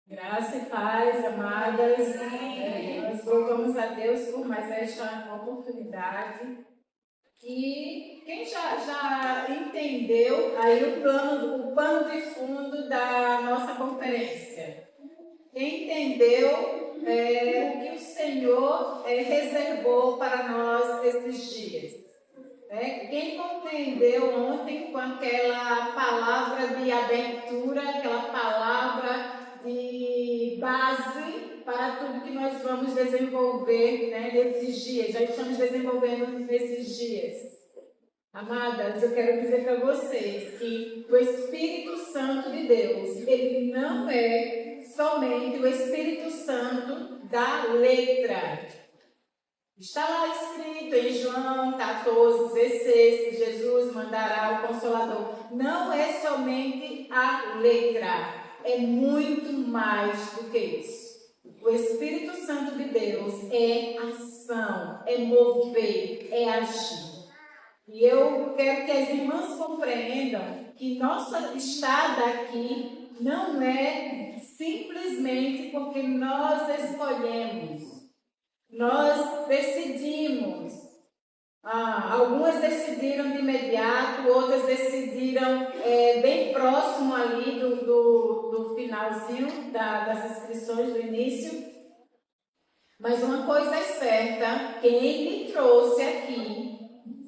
Graça e paz, amadas. Nós louvamos a Deus por mais esta oportunidade. E quem já entendeu aí o pano de fundo da nossa conferência? Quem entendeu o que o Senhor reservou para nós esses dias? Quem compreendeu ontem com aquela palavra de abertura, aquela palavra de base para tudo que nós vamos desenvolver nesses dias, já estamos desenvolvendo nesses dias. Amadas, eu quero dizer para vocês que o Espírito Santo de Deus, ele não é somente o Espírito Santo da letra. Está lá escrito em João 14:16 que Jesus mandará o Consolador. Não é somente a letra, é muito mais do que isso. O Espírito Santo de Deus é ação, é mover, é agir. E eu quero que as irmãs compreendam que nossa estada aqui não é simplesmente porque nós escolhemos. Nós decidimos. Algumas decidiram de imediato, outras decidiram bem próximo ali do finalzinho das inscrições do início. Mas uma coisa é certa, quem me trouxe aqui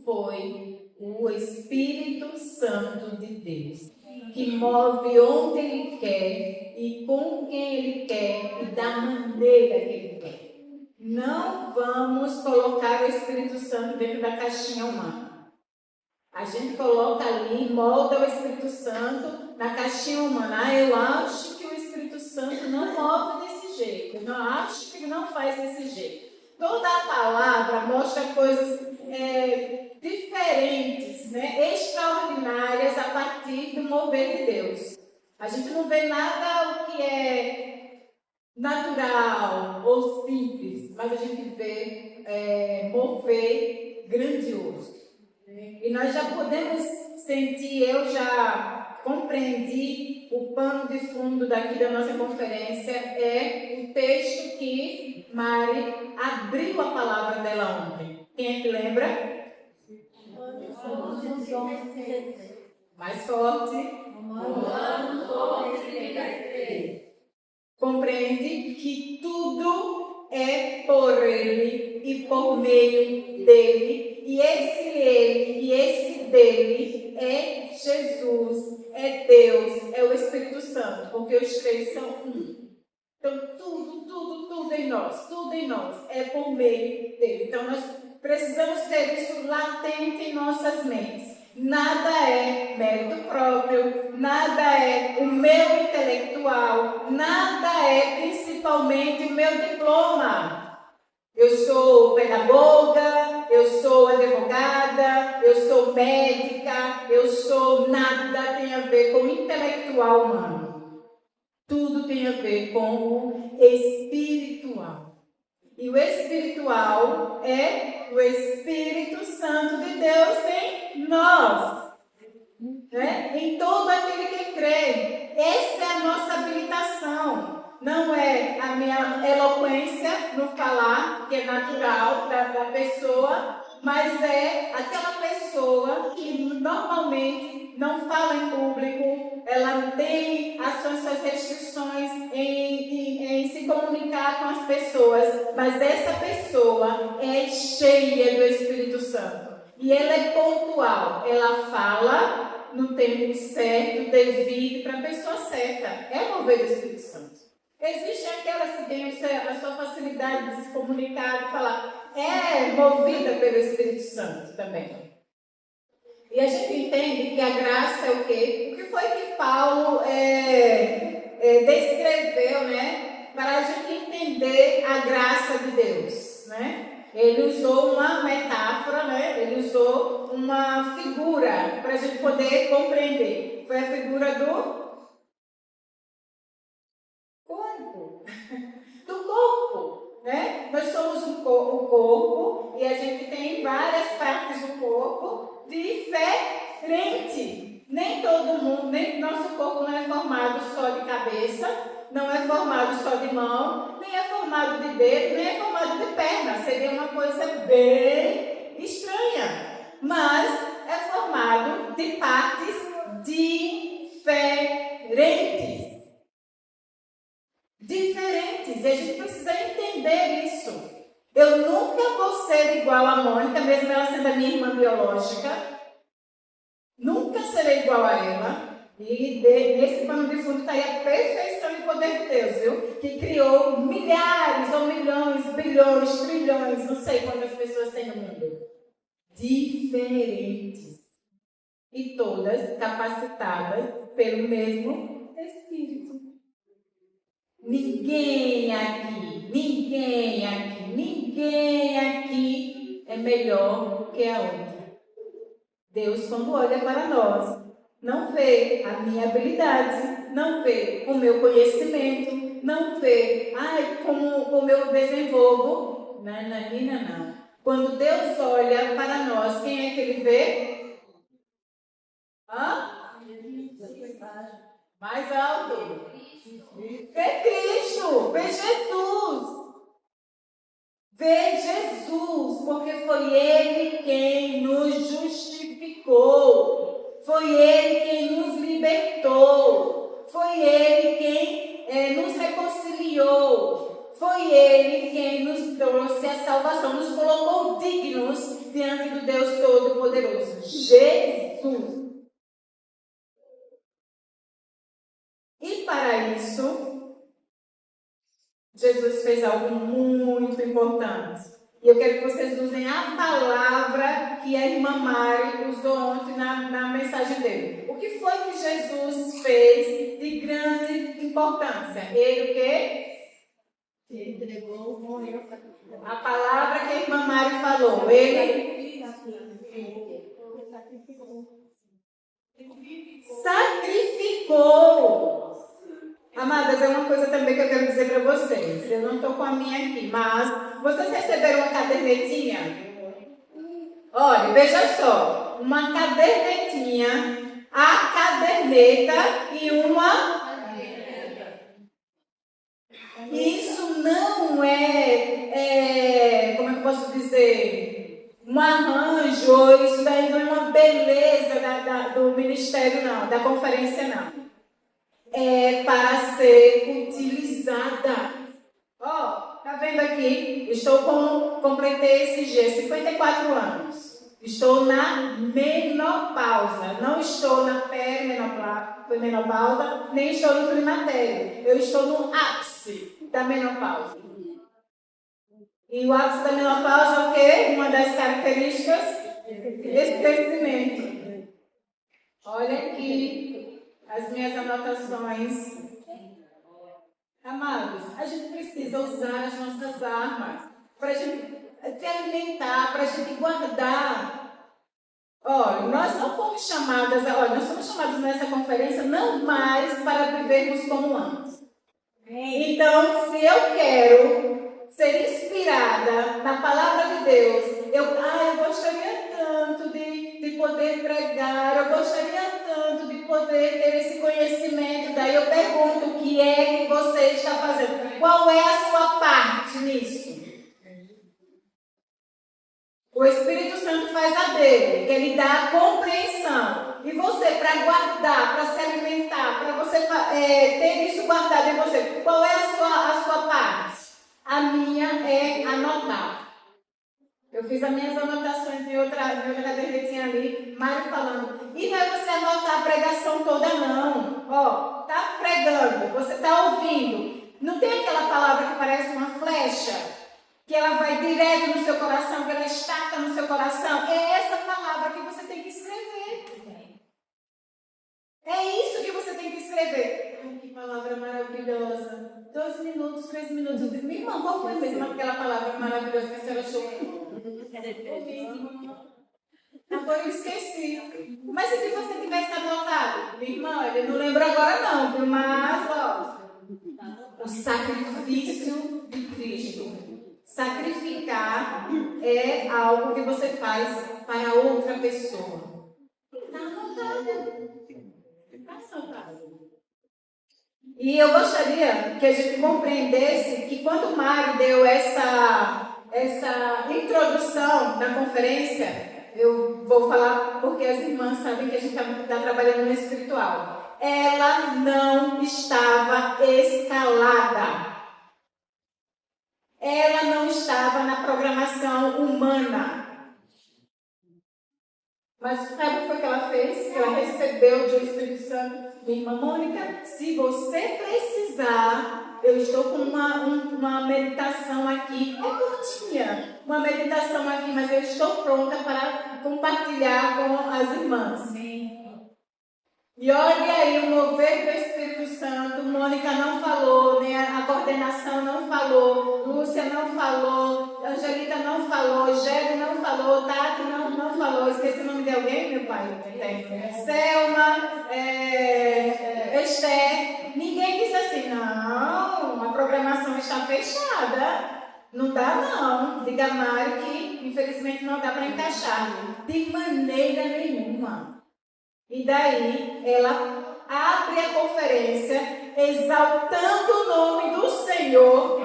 foi o Espírito Santo de Deus, que move onde Ele quer e com quem Ele quer e da maneira que Ele quer. Não vamos colocar o Espírito Santo dentro da caixinha humana. A gente coloca ali, molda o Espírito Santo na caixinha humana. Eu acho que o Espírito Santo não move desse jeito. Eu não acho que ele não faz desse jeito. Toda a palavra mostra coisas diferentes, extraordinárias a partir do mover de Deus. A gente não vê nada o que é natural ou simples, mas a gente vê mover grandioso. E nós já podemos sentir, eu já compreendi o pano de fundo daqui da nossa conferência, é o texto que Mari abriu a palavra dela ontem. Quem é que lembra? Mais forte. Compreende que tudo é por Ele e por meio dEle. E esse Ele e esse dEle é Jesus, é Deus, é o Espírito Santo, porque os três são um. Então tudo em nós é por meio dEle. Então nós precisamos ter isso latente em nossas mentes. Nada é mérito próprio, nada é o meu intelectual, nada é principalmente o meu diploma. Eu sou pedagoga, eu sou advogada, eu sou médica, nada tem a ver com o intelectual humano. Tudo tem a ver com o espiritual. E o espiritual é o Espírito Santo de Deus em nós. Em todo aquele que crê. Essa é a nossa habilitação. Não é a minha eloquência no falar, que é natural da pessoa, mas é aquela pessoa que normalmente não fala em público, ela tem as suas restrições em se comunicar com as pessoas, mas essa pessoa é cheia do Espírito Santo. E ela é pontual, ela fala no tempo certo, devido, para a pessoa certa. É mover do Espírito Santo. Existem aquelas que têm a sua facilidade de se comunicar, de falar, é movida pelo Espírito Santo também. E a gente entende que a graça é o quê? O que foi que Paulo descreveu, para a gente entender a graça de Deus, Ele usou uma metáfora, ele usou uma figura para a gente poder compreender. Foi a figura do corpo. Do corpo, Nós somos o corpo e a gente tem várias partes do corpo diferentes. Nem todo mundo, nem nosso corpo não é formado só de cabeça, não é formado só de mão, nem é formado de dedo, nem é formado de perna. Seria uma coisa bem estranha. Mas é formado de partes diferentes. Diferentes. E a gente precisa entender isso. Eu nunca vou ser igual a Mônica, mesmo ela sendo a minha irmã biológica. Nunca serei igual a ela. E nesse pano de fundo está aí a perfeição e poder de Deus, viu? Que criou milhares ou milhões, bilhões, trilhões, não sei quantas pessoas tem no mundo. Diferentes. E todas capacitadas pelo mesmo Espírito. Ninguém aqui é melhor que a outra. Deus, quando olha para nós, não vê a minha habilidade, não vê o meu conhecimento, não vê, como eu desenvolvo. Não. Quando Deus olha para nós, quem é que Ele vê? Mais alto. Vê Cristo, vê Jesus. Vê Jesus, porque foi Ele quem nos justificou. Foi Ele quem nos libertou. Foi Ele quem nos reconciliou. Foi Ele quem nos trouxe a salvação, nos colocou dignos diante do Deus Todo-Poderoso. Jesus. E para isso, Jesus fez algo muito importante. E eu quero que vocês usem a palavra que a irmã Mari usou ontem na mensagem dele. O que foi que Jesus fez de grande importância? Ele o quê? Entregou, morreu. A palavra que a irmã Mari falou. Ele sacrificou. Amadas, é uma coisa também que eu quero dizer para vocês. Eu não estou com a minha aqui, mas vocês receberam uma cadernetinha? Olha, veja só. Uma cadernetinha, a caderneta e uma... Isso não é como eu posso dizer, um arranjo, isso daí não é uma beleza do ministério, não, da conferência, não. É para ser utilizada. Tá vendo aqui? Completei esse dia, 54 anos. Estou na menopausa. Não estou na perimenopausa, nem estou no climatério. Eu estou no ápice da menopausa. E o ápice da menopausa é o quê? Uma das características desse crescimento. Olha aqui as minhas anotações. Amados, a gente precisa usar as nossas armas para a gente se alimentar, para a gente guardar. Olha, nós não fomos chamadas, nós somos chamados nessa conferência não mais para vivermos como antes. Então, se eu quero ser inspirada na palavra de Deus, eu gostaria tanto de poder pregar, eu gostaria tanto de poder ter esse conhecimento. Daí eu pergunto, o que é que você está fazendo? Qual é a sua parte nisso? O Espírito Santo faz a dele, que ele dá a compreensão. E você, para guardar, para se alimentar, para você ter isso guardado em você, qual é a sua parte? A minha é anotar. Eu fiz as minhas anotações em outra cadernetinha ali, Mário falando. E não é você anotar a pregação toda, não. Tá pregando, você tá ouvindo. Não tem aquela palavra que parece uma flecha? Que ela vai direto no seu coração, que ela estaca no seu coração. É essa palavra que você tem que escrever. É isso que você tem que escrever. Ai, que palavra maravilhosa. 2 minutos, 3 minutos. Eu disse, minha irmã, qual foi mesmo aquela palavra maravilhosa que a senhora achou? Agora eu esqueci. Mas se você tivesse anotado, minha irmã, ele não lembra agora não, viu? Mas, o sacrifício de Cristo. Sacrificar é algo que você faz para outra pessoa. Está anotado. Está comunicação, tá? E eu gostaria que a gente compreendesse que quando o Mário deu essa introdução na conferência, eu vou falar porque as irmãs sabem que a gente está trabalhando no espiritual. Ela não estava escalada. Ela não estava na programação humana. Mas sabe o que foi que ela fez? Que ela recebeu do Espírito Santo. Minha irmã Mônica, se você precisar, eu estou com uma meditação aqui, é curtinha, uma meditação aqui, mas eu estou pronta para compartilhar com as irmãs. Sim. E olha aí o mover do Espírito Santo. Mônica não falou, né? A coordenação não falou, Lúcia não falou, Angelita não falou, Gélio não falou, Tati não falou. Esqueci o nome de alguém, meu pai? Selma, Esther. Ninguém disse assim, não, a programação está fechada. Não dá não. Diga Mário que infelizmente não dá para encaixar. De maneira nenhuma. E daí, ela abre a conferência exaltando o nome do Senhor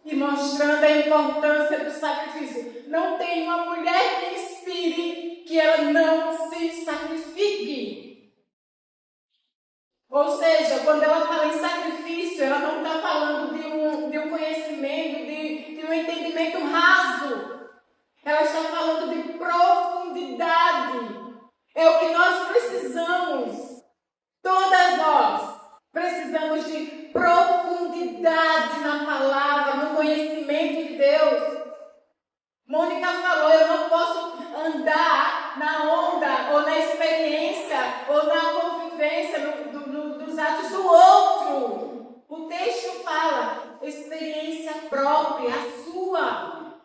e mostrando a importância do sacrifício. Não tem uma mulher que inspire que ela não se sacrifique. Ou seja, quando ela fala em sacrifício, ela não está falando de um conhecimento, de um entendimento raso. Ela está falando de profundidade. É o que nós precisamos. Todas nós precisamos de profundidade na palavra, no conhecimento de Deus. Mônica falou, eu não posso andar na onda, ou na experiência, ou na convivência dos atos do outro. O texto fala, experiência própria, a sua.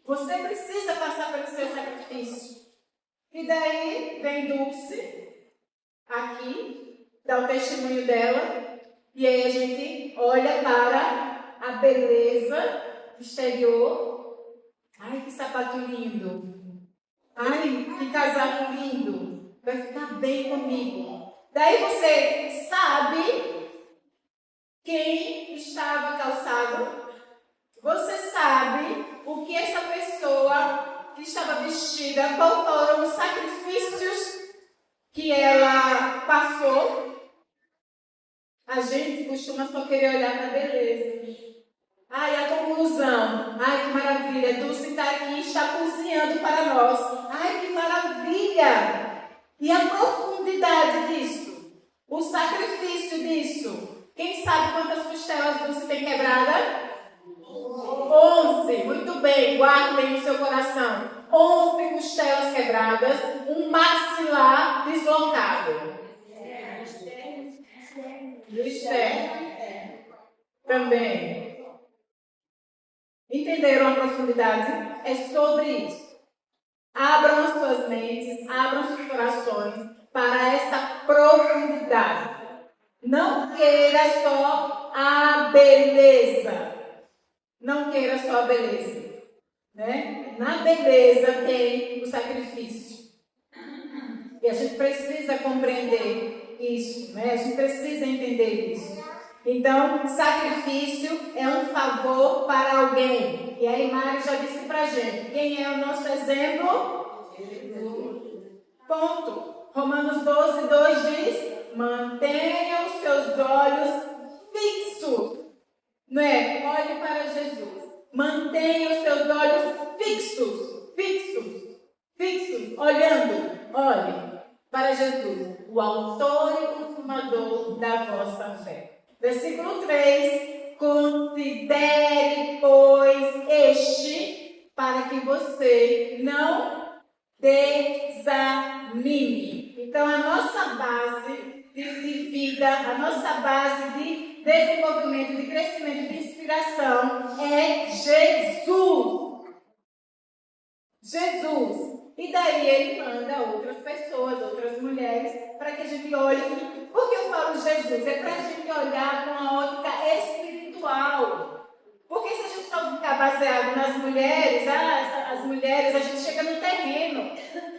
Você precisa passar pelo seu sacrifício. E daí vem Dulce, aqui, dá o testemunho dela, e aí a gente olha para a beleza exterior. Ai, que sapato lindo! Ai, que casaco lindo! Vai ficar bem comigo. Daí você sabe quem estava calçado, você sabe o que essa pessoa que estava vestida, qual foram os sacrifícios que ela passou. A gente costuma só querer olhar para a beleza. Ai, a conclusão. Ai, que maravilha. Dulce está aqui, está cozinhando para nós. Ai, que maravilha. E a profundidade disso? O sacrifício disso? Quem sabe quantas costelas Dulce tem quebrada? 11, muito bem, guardem no seu coração. 11 costelas quebradas, um maxilar deslocado. Esther também. Entenderam a profundidade? É sobre isso. Abram as suas mentes, abram os seus corações para essa profundidade. Não queira só a beleza. Não queira só a beleza, né? Na beleza tem o sacrifício. E a gente precisa compreender isso, né? A gente precisa entender isso. Então, sacrifício é um favor para alguém. E aí, Mário já disse pra gente, quem é o nosso exemplo? Jesus. Ponto. Romanos 12, 2 diz, mantenham os seus olhos fixos. Não é? Olhe para Jesus. Mantenha os seus olhos fixos, olhando. Olhe para Jesus, o autor e consumador da vossa fé. Versículo 3. Considere, pois, este, para que você não desanime. Então, a nossa base de vida, a nossa base de desenvolvimento, de crescimento, de inspiração é Jesus. Jesus. E daí ele manda outras pessoas, outras mulheres, para que a gente olhe. Por que eu falo Jesus? É para a gente olhar com a ótica espiritual. Porque se a gente só ficar baseado nas mulheres, as mulheres, a gente chega no terreno,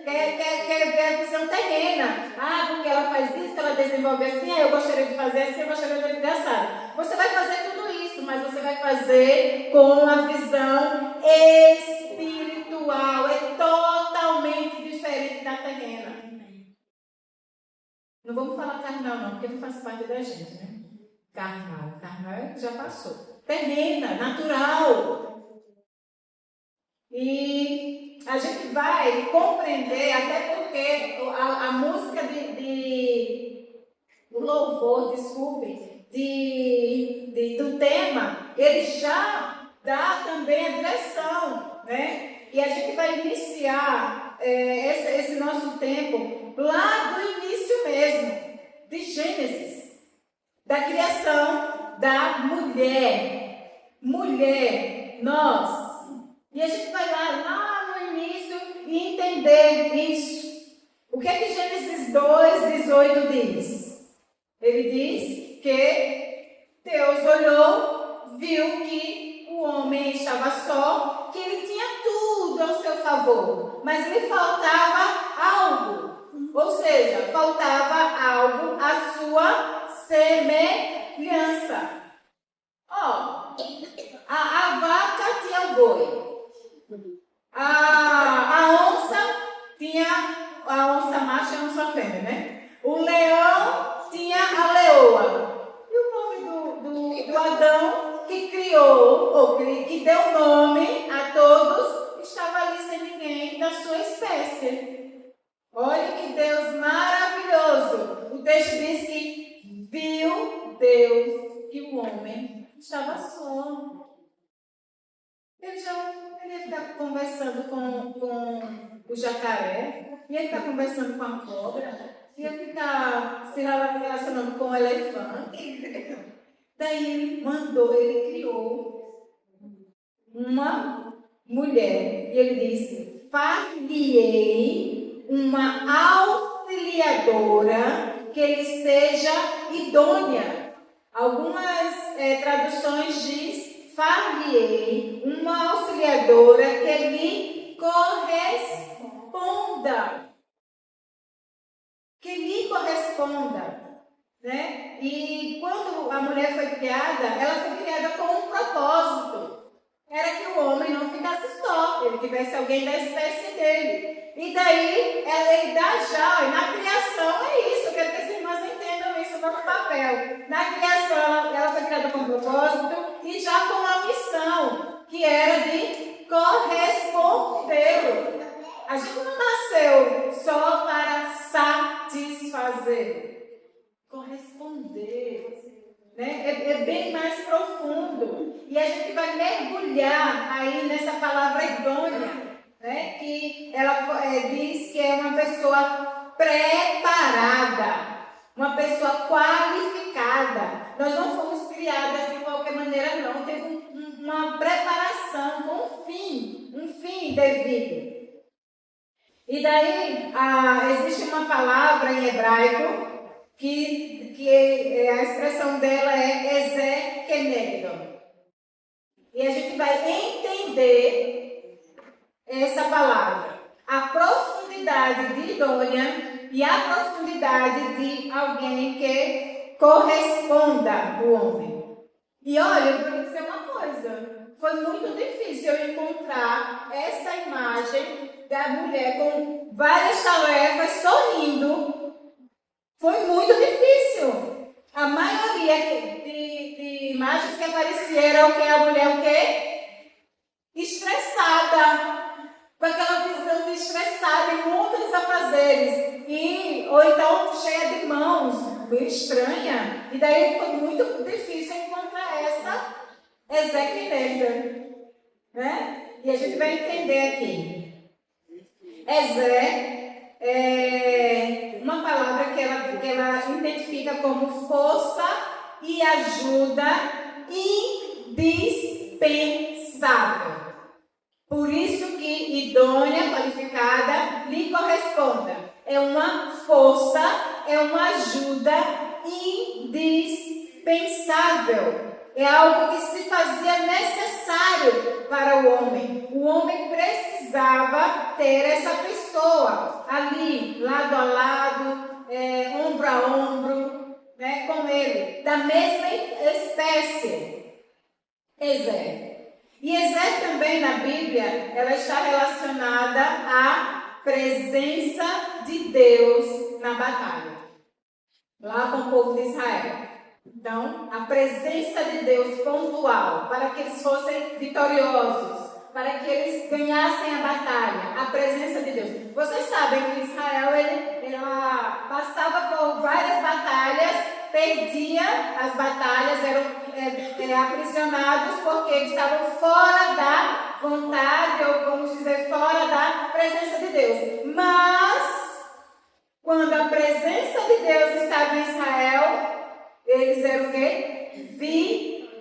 quer ver a visão terrena. Ah, porque ela faz isso, ela desenvolve assim, eu gostaria de fazer assim, eu gostaria de fazer assim. Você vai fazer tudo isso, mas você vai fazer com a visão espiritual. É totalmente diferente da terrena. Não vamos falar carnal não, porque não faz parte da gente, né? Carnal já passou. Terrena, natural. E a gente vai compreender, até porque a música o louvor, desculpe, do tema, ele já dá também a direção, né? E a gente vai iniciar esse nosso tempo lá do início mesmo, de Gênesis, da criação da mulher. Mulher, nós. E a gente vai lá no início e entender isso. O que é que Gênesis 2:18 diz? Ele diz que Deus olhou, viu que o homem estava só, que ele tinha tudo ao seu favor, mas lhe faltava algo. Ou seja, faltava algo à sua semelhança. Ó, a vaca tinha o boi. A onça macho e a onça fêmea, né? O leão tinha a leoa. E o nome do Adão, que criou, ou que deu nome a todos, estava ali sem ninguém da sua espécie. Olha que Deus maravilhoso. O texto diz que viu Deus que o homem estava só. Ele ia ficar conversando com o jacaré, ia ficar conversando com a cobra, ia ficar se relacionando com o elefante. Daí ele criou uma mulher e ele disse: far-lhe-ei uma auxiliadora que lhe seja idônea. Algumas traduções diz: far-lhe-ei uma auxiliadora que lhe corresponda. Que lhe corresponda. Né? E quando a mulher foi criada, ela foi criada com um propósito. Era que o homem não ficasse só, ele tivesse alguém da espécie dele. E daí, ele dá já, na criação é isso, eu quero que as irmãs entendam isso no papel. Na criação, ela foi criada com um propósito e já com uma missão, que era de correspondê-lo. A gente não nasceu só para satisfazer. Corresponder, né? É bem mais profundo. E a gente vai mergulhar aí nessa palavra idônea, né? Que ela diz que é uma pessoa preparada, uma pessoa qualificada. Nós não fomos criadas de qualquer maneira, não. Teve uma preparação com um fim devido. E daí existe uma palavra em hebraico que a expressão dela é Ezekenegdon. E a gente vai entender essa palavra. A profundidade de idônea e a profundidade de alguém que corresponda ao homem. E olha, eu vou dizer uma coisa. Foi muito difícil eu encontrar essa imagem da mulher com várias tarefas sorrindo. Foi muito difícil. A maioria de imagens que apareciam era a mulher estressada, com aquela visão de estressada e muitos afazeres. Ou então cheia de mãos, bem estranha. E daí foi muito difícil encontrar essa Ezequiel, né? E a gente vai entender aqui. Ezé é uma palavra que ela identifica como força e ajuda indispensável. Por isso que idônea, qualificada, lhe corresponda. É uma força, é uma ajuda indispensável. indispensável. É algo que se fazia necessário para o homem. O homem precisava ter essa pessoa ali, lado a lado, ombro a ombro, né, com ele, da mesma espécie. Ezé. E Ezé também na Bíblia, ela está relacionada à presença de Deus na batalha, lá com o povo de Israel. Então, a presença de Deus pontual, para que eles fossem vitoriosos, para que eles ganhassem a batalha, a presença de Deus. Vocês sabem que Israel ela passava por várias batalhas, perdia as batalhas, eram aprisionados porque eles estavam fora da vontade, ou vamos dizer, fora da presença de Deus. Mas, quando a presença de Deus estava em Israel, eles eram o quê?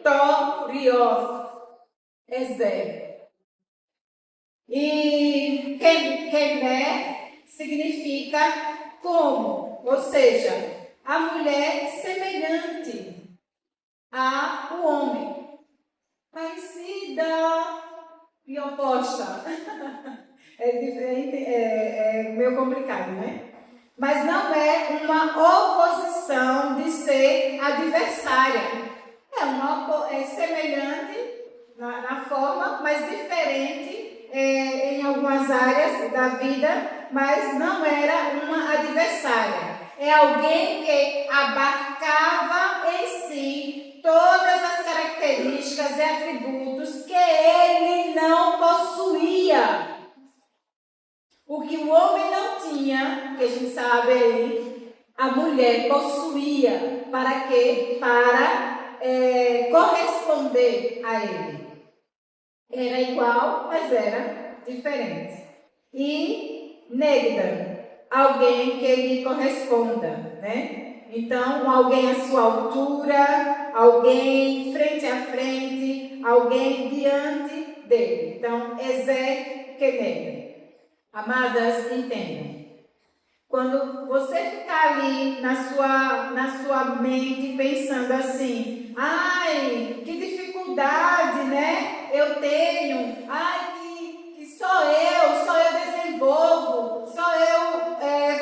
Vitoriosos. Ezé. E Kené significa como, ou seja, a mulher semelhante ao homem, parecida e oposta. É diferente, é meio complicado, né? Mas não é uma oposição de ser adversária. É semelhante na forma, mas diferente em algumas áreas da vida, mas não era uma adversária. É alguém que abarcava em si todas as características e atributos que ele não possuía. O que o homem não tinha, que a gente sabe aí, a mulher possuía. Para quê? Para corresponder a ele. Era igual, mas era diferente. E Negda, alguém que lhe corresponda, né? Então, alguém à sua altura, alguém frente a frente, alguém diante dele. Então, Ezé que Negda. Amadas, entendam. Quando você ficar ali na sua mente pensando assim, ai, que dificuldade, né? Eu tenho, ai, que só eu desenvolvo, só eu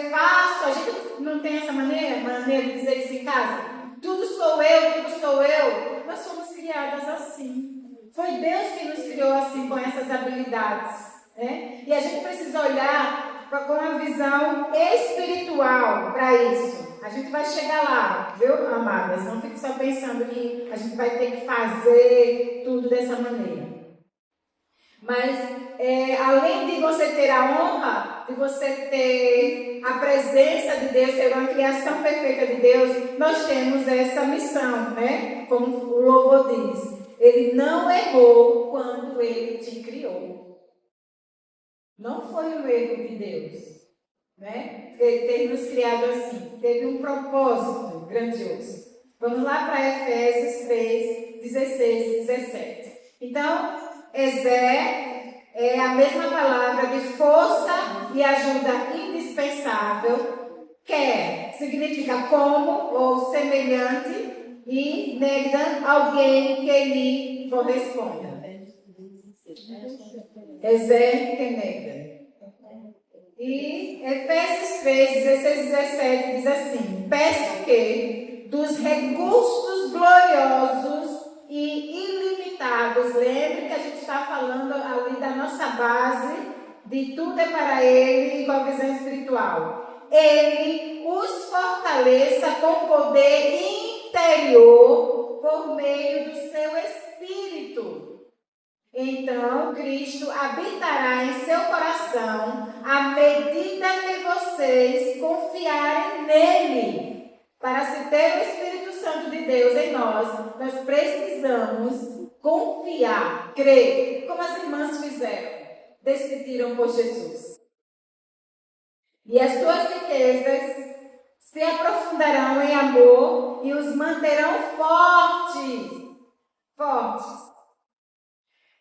faço. A gente não tem essa maneira de dizer isso em casa. Tudo sou eu. Nós fomos criadas assim. Foi Deus que nos criou assim, com essas habilidades. Né? E a gente precisa olhar com uma visão espiritual para isso. A gente vai chegar lá, viu, amadas? Não fique só pensando que a gente vai ter que fazer tudo dessa maneira. Mas, além de você ter a honra, de você ter a presença de Deus, ter uma criação perfeita de Deus, nós temos essa missão, né? Como o louvor diz. Ele não errou quando ele te criou. Não foi um erro de Deus, né? Ele ter nos criado assim. Teve um propósito grandioso. Vamos lá para Efésios 3, 16 e 17. Então, Ezé é a mesma palavra de força e ajuda indispensável. Quer significa como ou semelhante, e Negda, alguém que lhe corresponda. Ezé que Negda. E Efésios 3, 16 e 17 diz assim: peço que dos recursos gloriosos e ilimitados, lembre que a gente está falando ali da nossa base, de tudo é para Ele, com a visão espiritual. Ele os fortaleça com poder interior por meio do seu Espírito. Então, Cristo habitará em seu coração à medida que vocês confiarem nele. Para se ter o Espírito Santo de Deus em nós, nós precisamos confiar, crer, como as irmãs fizeram, decidiram por Jesus. E as suas riquezas se aprofundarão em amor e os manterão fortes.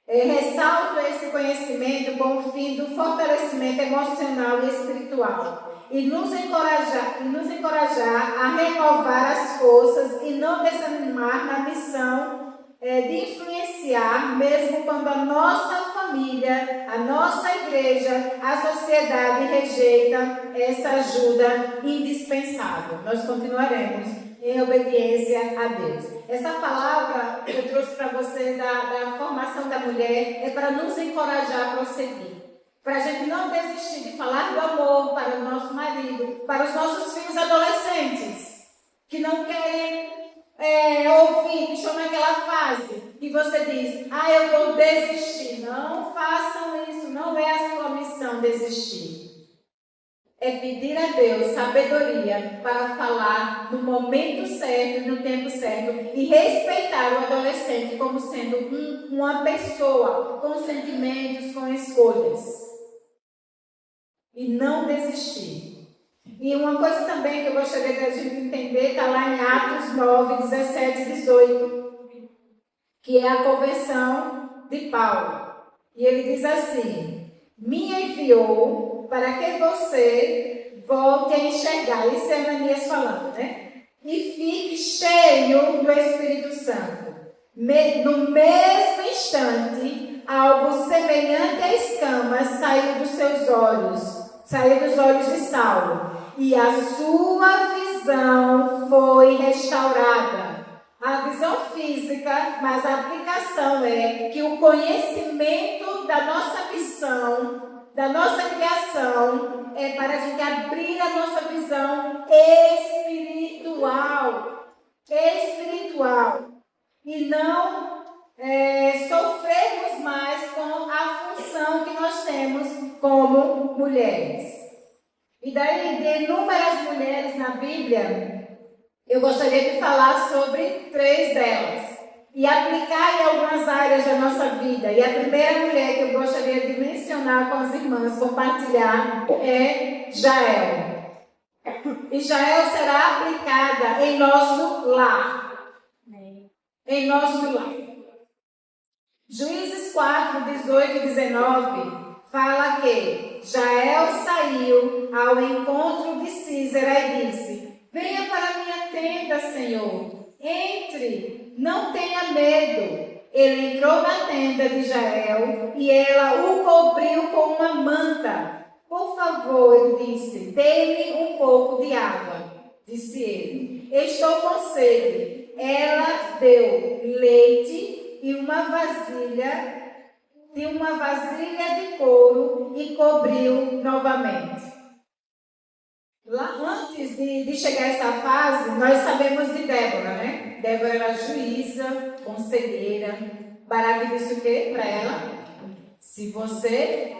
Ressalto esse conhecimento com o fim do fortalecimento emocional e espiritual. e nos encorajar a renovar as forças e não desanimar na missão de influenciar, mesmo quando a nossa família, a nossa igreja, a sociedade rejeita essa ajuda indispensável. Nós continuaremos em obediência a Deus. Essa palavra que eu trouxe para vocês da formação da mulher é para nos encorajar a prosseguir. Para a gente não desistir de falar do amor para o nosso marido, para os nossos filhos adolescentes, que não querem ouvir, que estão naquela fase. E você diz, eu vou desistir. Não façam isso, não é a sua missão desistir. É pedir a Deus sabedoria para falar no momento certo, no tempo certo, e respeitar o adolescente como sendo uma pessoa com sentimentos, com escolhas. E não desistir. E uma coisa também que eu gostaria de a gente entender, está lá em Atos 9, 17 e 18, que é a conversão de Paulo. E ele diz assim, me enviou para que você volte a enxergar. Isso é Ananias falando, né? E fique cheio do Espírito Santo. No mesmo instante, algo semelhante a escamas saiu dos seus olhos. Saiu dos olhos de Saulo, e a sua visão foi restaurada. A visão física, mas a aplicação é que o conhecimento da nossa missão, da nossa criação, é para a gente abrir a nossa visão espiritual. E não sofrermos mais com a função que nós temos como mulheres. E daí, de inúmeras mulheres na Bíblia, eu gostaria de falar sobre 3 delas e aplicar em algumas áreas da nossa vida. E a primeira mulher que eu gostaria de mencionar com as irmãs, compartilhar, é Jael. E Jael será aplicada em nosso lar. Em nosso lar. Juízes 4, 18 e 19 fala que Jael saiu ao encontro de Císera e disse, venha para a minha tenda, Senhor. Entre, não tenha medo. Ele entrou na tenda de Jael e ela o cobriu com uma manta. Por favor, ele disse, dê-me um pouco de água. Disse ele, estou com sede. Ela deu leite e uma vasilha de couro e cobriu novamente. Lá antes de chegar a essa fase, nós sabemos de Débora, né? Débora era juíza, conselheira. Baraque disse o quê para ela? Se você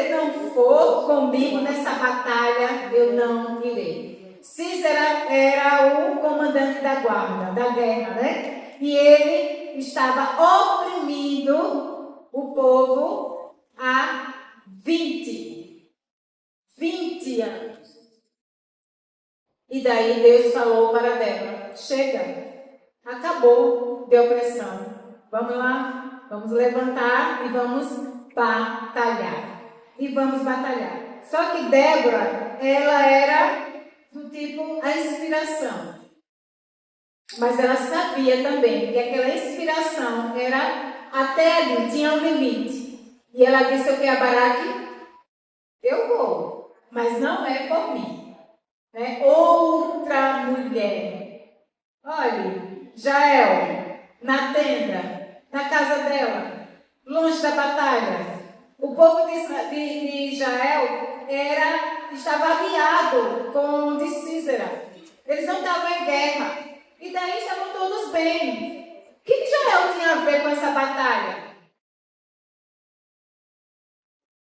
não for comigo nessa batalha, eu não irei. Císera era o comandante da guarda, da guerra, né? E ele estava oprimindo o povo há 20 anos. E daí Deus falou para Débora, chega, acabou de opressão. Vamos lá, vamos levantar e vamos batalhar. Só que Débora, ela era do tipo a inspiração. Mas ela sabia também que aquela inspiração era até ali, tinha um limite. E ela disse o que a Baraque? Eu vou, mas não é por mim. É outra mulher. Olhe, Jael, na tenda, na casa dela, longe da batalha. O povo de Jael estava aliado com o de Císera. Eles não estavam em guerra. E daí estavam todos bem. O que Jael tinha a ver com essa batalha?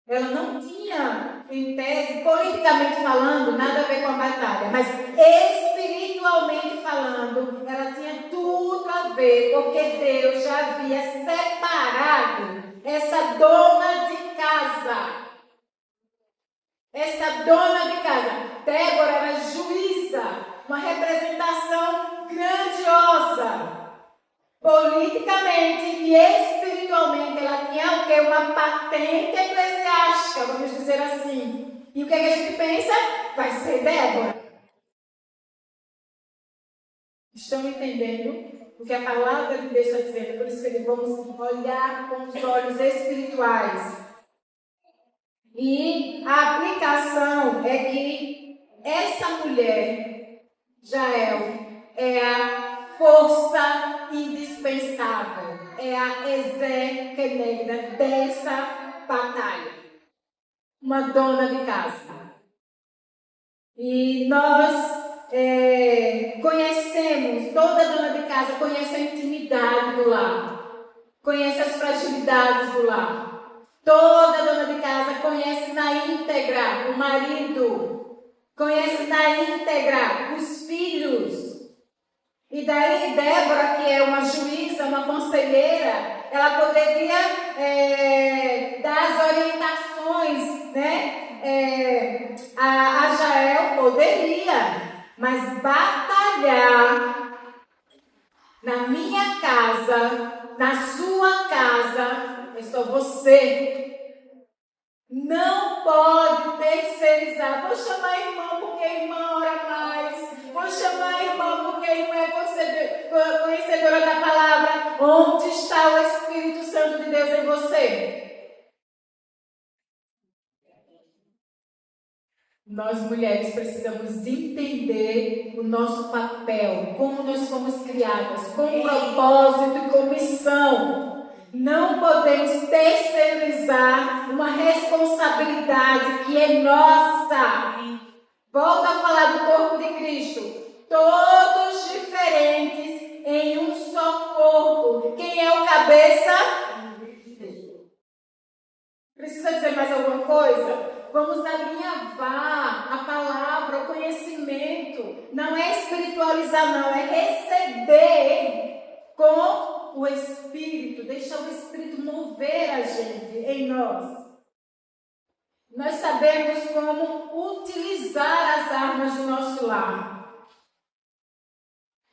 Ela não tinha, em tese, politicamente falando, nada a ver com a batalha. Mas espiritualmente falando, ela tinha tudo a ver. Porque Deus já havia separado essa dona de casa. Débora era juíza. Uma representação grandiosa. Politicamente e espiritualmente, ela tinha o quê? Uma patente eclesiástica, vamos dizer assim. E o que a gente pensa? Vai ser Débora. Estão entendendo o que a palavra de Deus está dizendo? Por isso que vamos olhar com os olhos espirituais. E a aplicação é que essa mulher, Jael, é a força indispensável, é a executiva dessa batalha. Uma dona de casa. E nós conhecemos, toda dona de casa conhece a intimidade do lar, conhece as fragilidades do lar. Toda dona de casa conhece na íntegra o marido, conhece na íntegra os filhos. E daí Débora, que é uma juíza, uma conselheira, ela poderia dar as orientações, né? A Jael poderia, mas batalhar na minha casa, na sua casa, é só você. Não pode terceirizar. Vou chamar a irmã porque a irmã ora mais. Vou chamar a irmã porque a irmã é conhecedora da palavra. Onde está o Espírito Santo de Deus em você? Nós mulheres precisamos entender o nosso papel, como nós fomos criadas, com propósito e com missão. Não podemos terceirizar uma responsabilidade que é nossa. Volto a falar do corpo de Cristo. Todos diferentes em um só corpo. Quem é o cabeça? Precisa dizer mais alguma coisa? Vamos alinhavar a palavra, o conhecimento. Não é espiritualizar, não. É receber com o Espírito. Deixar o Espírito mover a gente em nós. Nós sabemos como utilizar as armas do nosso lar.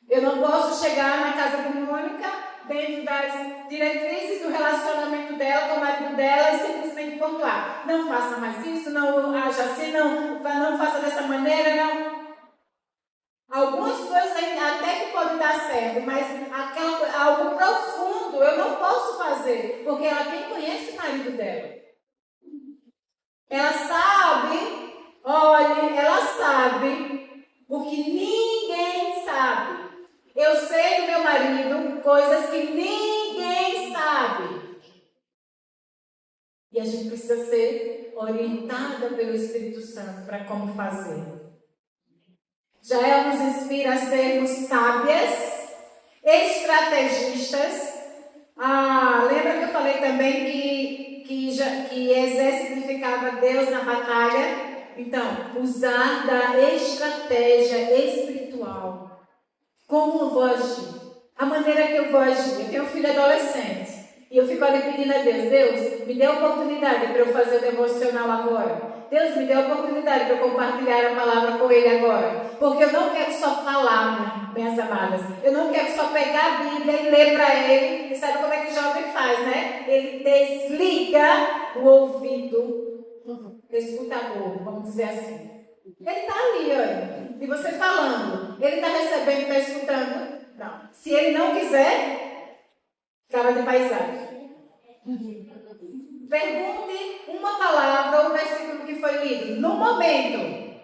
Eu não posso chegar na casa de Mônica, dentro das diretrizes do relacionamento dela com o marido dela, e simplesmente pontuar. Não faça mais isso, não haja assim, não faça dessa maneira, não. Algumas coisas até que podem dar certo, mas algo profundo eu não posso fazer, porque ela quem conhece o marido dela. Ela sabe, olhe, ela sabe o que ninguém sabe. Eu sei do meu marido coisas que ninguém sabe. E a gente precisa ser orientada pelo Espírito Santo para como fazer. Jael nos inspira a sermos sábias, estrategistas. Lembra que eu falei também que exército significava Deus na batalha? Então, usar da estratégia espiritual. Como eu vou agir? A maneira que eu vou agir. Eu tenho um filho adolescente. E eu fico ali pedindo a Deus, Deus, me dê a oportunidade para eu fazer o devocional agora. Deus, me dê a oportunidade para eu compartilhar a palavra com ele agora. Porque eu não quero só falar, minhas amadas. Eu não quero só pegar a Bíblia e ler para ele. E sabe como é que o jovem faz, né? Ele desliga o ouvido escutador, vamos dizer assim. Ele está ali, olha. E você falando. Ele está recebendo, está escutando? Não. Se ele não quiser, cara de paisagem. Pergunte uma palavra ou versículo que foi lido. No momento.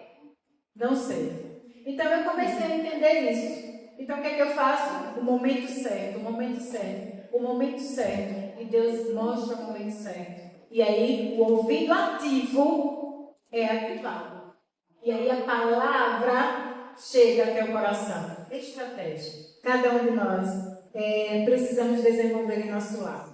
Não sei. Então eu comecei a entender isso. Então o que é que eu faço? O momento certo, o momento certo, o momento certo. E Deus mostra o momento certo. E aí o ouvido ativo é ativado. E aí a palavra chega até o coração. Estratégia. Cada um de nós precisamos desenvolver em nosso lar.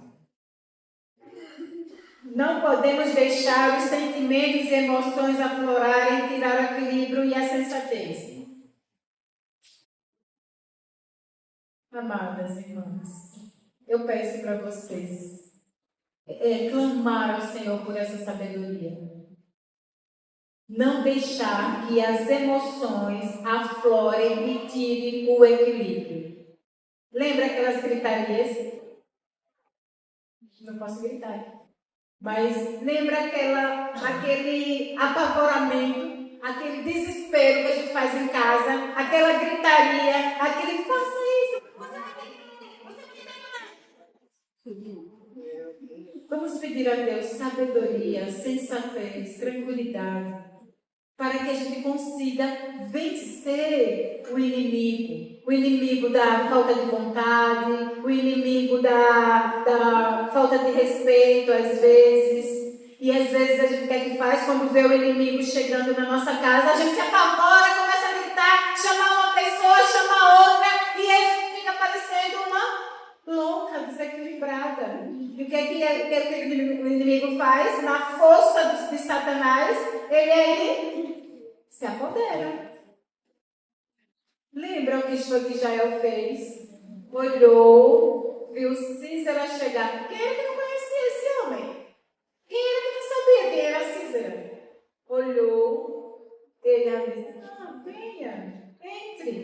Não podemos deixar os sentimentos e emoções aflorarem, tirar o equilíbrio e a sensatez. Amadas irmãs, eu peço para vocês clamar ao Senhor por essa sabedoria. Não deixar que as emoções aflorem e tirem o equilíbrio. Lembra aquelas gritarias? Não posso gritar. Mas lembra aquele apavoramento, aquele desespero que a gente faz em casa, aquela gritaria, aquele faça isso. Vamos pedir a Deus sabedoria, sensatez, tranquilidade, para que a gente consiga vencer o inimigo da falta de vontade, o inimigo da falta de respeito às vezes. E às vezes a gente o que é que faz quando vê o inimigo chegando na nossa casa? A gente se apavora, começa a gritar, chamar uma pessoa, chamar outra, e aí a gente fica parecendo uma louca, desequilibrada. E o que é que o inimigo faz? Na força de Satanás, ele aí se apodera. Lembra o que foi que Jael fez? Olhou, viu Císera chegar. Quem era que não conhecia esse homem? Quem era que não sabia quem era Císera? Olhou, ele disse, venha, entre,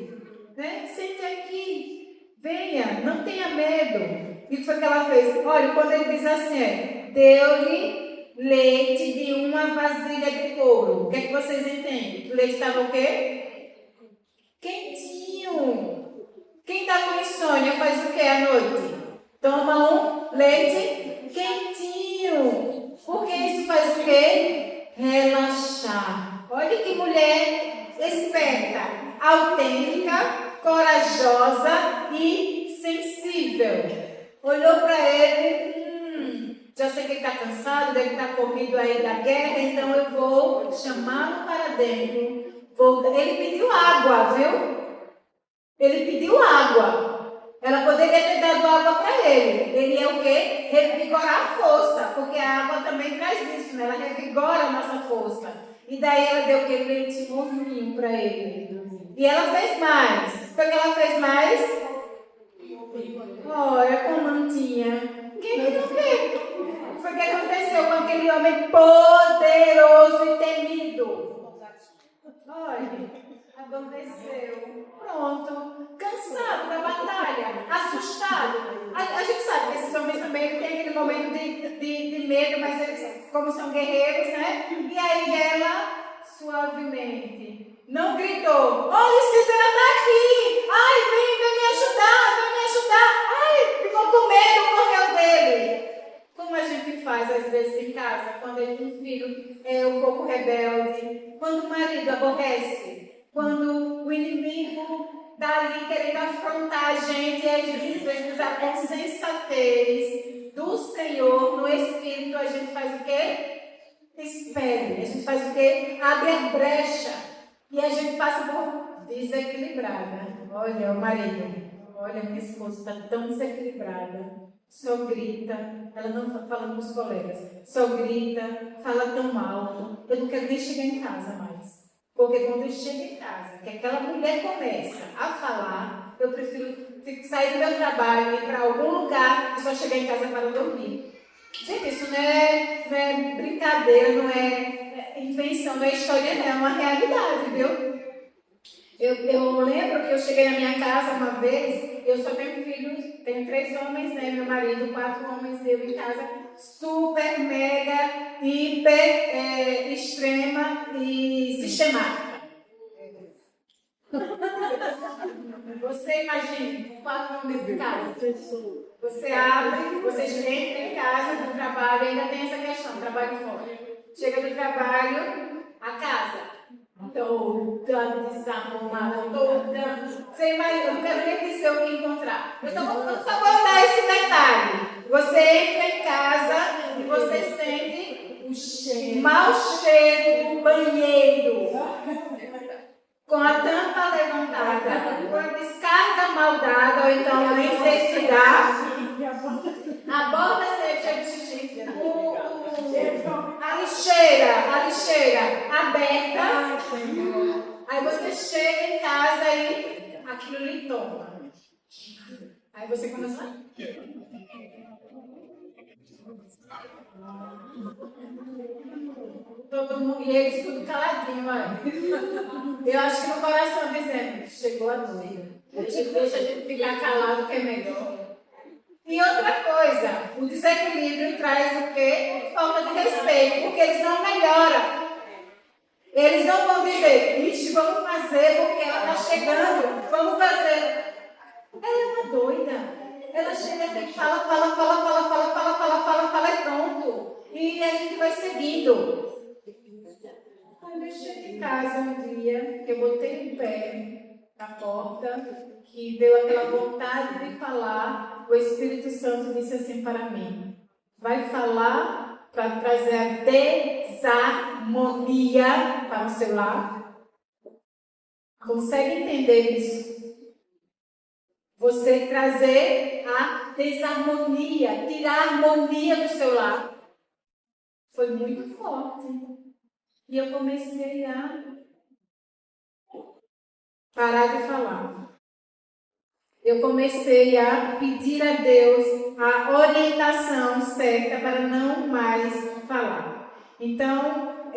né? Sente aqui, venha, não tenha medo. E o que foi que ela fez? Olha, quando ele diz assim, deu-lhe leite de uma vasilha de couro. O que é que vocês entendem? O leite estava o quê? Quentinho. Quem está com insônia faz o que à noite? Toma um leite quentinho. Porque isso faz o quê? Relaxar. Olha que mulher esperta, autêntica, corajosa e sensível. Olhou para ele, já sei que ele está cansado, deve estar corrido aí da guerra, então eu vou chamá-lo para dentro. Ele pediu água, viu? Ele pediu água. Ela poderia ter dado água para ele. Ele é o quê? Revigorar a força, porque a água também traz isso, né? Ela revigora a nossa força. E daí ela deu o quê? Leite morninho para ele. E ela fez mais. O que ela fez mais? Olha como não tinha. Quem não vê? O que foi que aconteceu com aquele homem poderoso e temido? Olha, adormeceu. Pronto. Cansado da batalha. Assustado. A gente sabe que esses homens também têm aquele momento de medo, mas eles, como são guerreiros, né? E aí ela, suavemente, não gritou. Olha, Císera está aqui. Ai, vem me ajudar, vem me ajudar. Ai, ficou com medo, correu dele. Como a gente faz às vezes em casa, quando um filho é um pouco rebelde, quando o marido aborrece, quando o inimigo está ali querendo afrontar a gente, e a gente precisa com sensatez do Senhor, no Espírito, a gente faz o quê? Espere. A gente faz o quê? Abre a brecha. E a gente passa por desequilibrada. Olha o marido. Olha, minha esposa está tão desequilibrada. Só grita. Ela não está falando com os colegas. Só grita, fala tão alto. Eu não quero nem chegar em casa mais. Porque quando eu chego em casa, que aquela mulher começa a falar, eu prefiro sair do meu trabalho e ir para algum lugar e só chegar em casa para dormir. Gente, isso não é brincadeira, não é invenção, não é história, não, é uma realidade, viu? Eu lembro que eu cheguei na minha casa uma vez, eu só tenho filhos, tenho 3 homens, né? Meu marido, 4 homens, eu em casa, super, mega, hiper, extrema e sistemática. Você imagina, 4 homens em casa. Você abre, você entra em casa do trabalho, ainda tem essa questão, trabalho fora. Chega do trabalho, a casa toda desarrumada, toda. Você imagina, eu não quero nem dizer o que encontrar. Eu só vou dar esse detalhe. Você entra em casa e você sente o mau cheiro do banheiro. Com a tampa levantada, com a descarga mal dada, ou então nem sei se dá. A borda cheia de xixi. A lixeira aberta. Aí você chega em casa e aquilo lhe toma. Aí você começa a... Todo mundo, e eles tudo caladinho, olha. Eu acho que no coração dizendo, chegou a doida. Deixa a gente ficar calado que é melhor. E outra coisa, o desequilíbrio traz o quê? Falta de respeito, porque eles não melhoram. Eles não vão dizer, ixi, vamos fazer, porque ela está chegando, vamos fazer. Ela é uma doida. Ela chega aqui, fala e pronto. E a gente vai seguindo. Quando eu cheguei em casa um dia, que eu botei o pé na porta, que deu aquela vontade de falar, o Espírito Santo disse assim para mim: vai falar para trazer a desarmonia para o seu lar? Consegue entender isso? Você trazer a desarmonia, tirar a harmonia do seu lar. Foi muito forte. E eu comecei a parar de falar. Eu comecei a pedir a Deus a orientação certa para não mais falar. Então,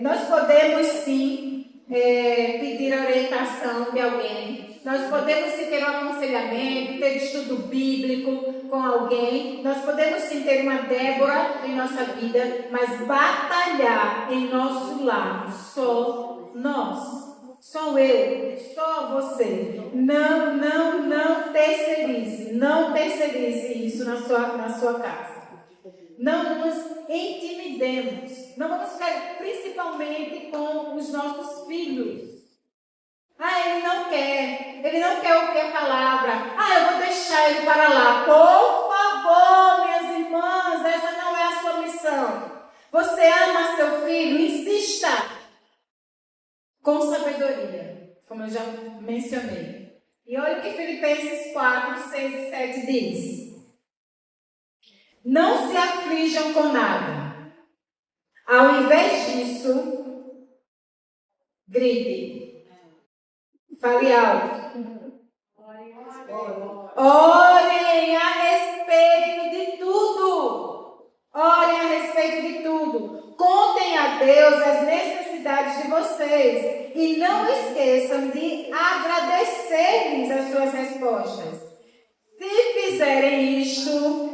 nós podemos sim pedir a orientação de alguém. Nós podemos sim ter um aconselhamento, ter estudo bíblico com alguém. Nós podemos sim ter uma Débora em nossa vida, mas batalhar em nosso lar, só nós. Sou eu, só você. Não terceirize. Não terceirize isso na sua casa. Não nos intimidemos. Não vamos ficar principalmente com os nossos filhos. Ele não quer. Ele não quer ouvir a palavra. Eu vou deixar ele para lá. Por favor, minhas irmãs, essa não é a sua missão. Você ama seu filho? Insista. Com sabedoria, como eu já mencionei. E olha o que Filipenses 4, 6 e 7 diz. Não se aflijam com nada. Ao invés disso, grite. Fale alto. Orem a respeito de tudo. Orem a respeito de tudo. Contem a Deus as necessidades de vocês. E não esqueçam de agradecer-lhes as suas respostas. Se fizerem isto,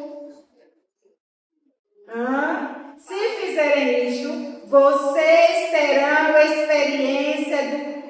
vocês terão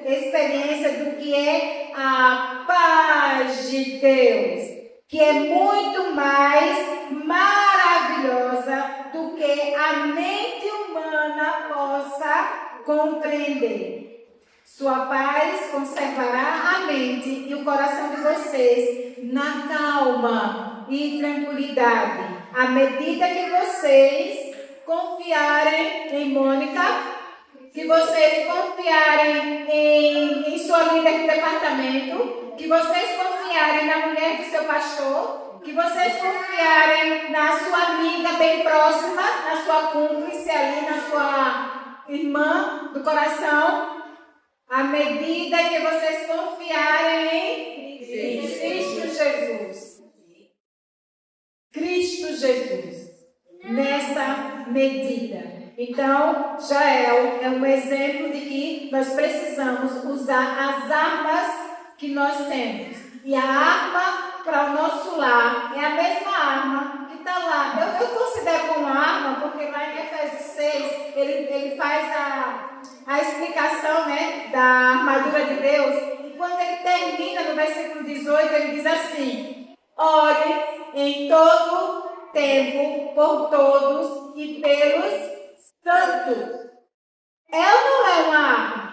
experiência do que é a paz de Deus, que é muito mais maravilhosa do que a mente humana possa compreender. Sua paz conservará a mente e o coração de vocês na calma e tranquilidade, à medida que vocês confiarem em Mônica, que vocês confiarem em sua líder de departamento, que vocês confiarem na mulher do seu pastor, que vocês confiarem na sua amiga bem próxima, na sua cúmplice ali, na sua irmã do coração, à medida que vocês confiarem em Cristo Jesus. Cristo Jesus. Nessa medida. Então, já é um exemplo de que nós precisamos usar as armas que nós temos. E a arma para o nosso lar é a mesma arma que está lá. Eu considero como arma porque lá em Efésios 6 ele faz a explicação, né, da armadura de Deus. E quando ele termina no versículo 18, ele diz assim: ore em todo tempo por todos e pelos santos. É ou não é uma arma?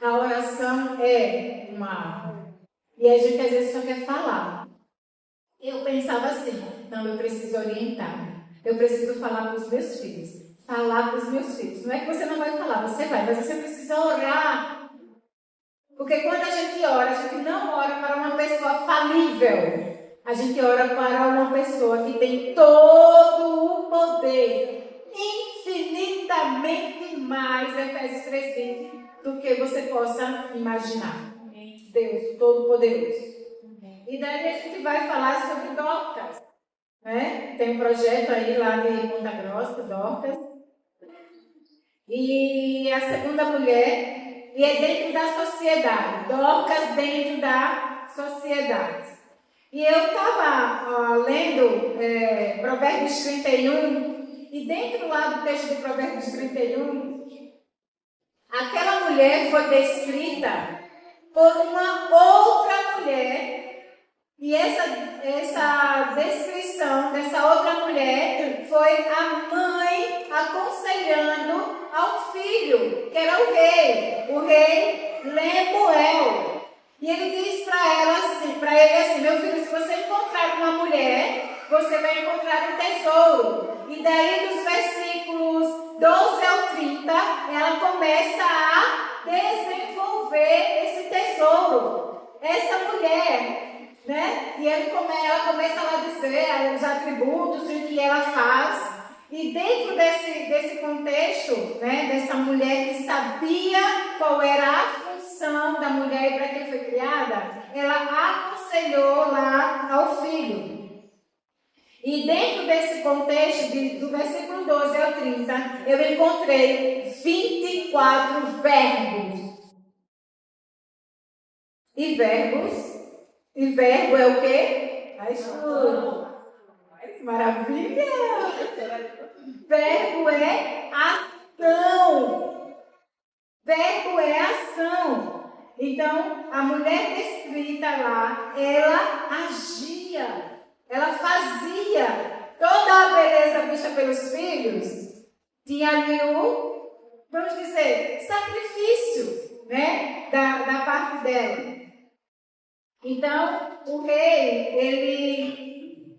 A oração é uma arma. E a gente às vezes só quer falar. Eu pensava assim: não, eu preciso orientar. Eu preciso falar para os meus filhos. Falar para os meus filhos. Não é que você não vai falar, você vai, mas você precisa orar. Porque quando a gente ora, a gente não ora para uma pessoa falível. A gente ora para uma pessoa que tem todo o poder, infinitamente mais, Efésios 3:20, do que você possa imaginar. Deus Todo-Poderoso. E daí a gente vai falar sobre Dorcas. Né? Tem um projeto aí lá de Ponta Grossa, Dorcas. E a segunda mulher, e é dentro da sociedade. Dorcas dentro da sociedade. E eu estava lendo Provérbios 31, e dentro lá do texto de Provérbios 31, aquela mulher foi descrita por uma outra mulher. E essa descrição dessa outra mulher foi a mãe aconselhando ao filho, que era o rei Lemuel. E ele diz para ele assim, meu filho, se você encontrar uma mulher, você vai encontrar um tesouro. E daí dos versículos 12 ao 30, ela começa a desenvolver esse tesouro. Essa mulher, né? E ela começa a dizer os atributos e o que ela faz. E dentro desse contexto, né, dessa mulher que sabia qual era a função da mulher e para que foi criada, ela aconselhou lá ao filho. E dentro desse contexto, do versículo 12 ao 30, eu encontrei 24 verbos. E verbo é o quê? A escuta. Maravilha! Verbo é ação. Verbo é ação. Então, a mulher descrita lá, ela agia, ela fazia. Toda a beleza vista pelos filhos tinha ali vamos dizer, sacrifício, né? Da parte dela. Então, o rei,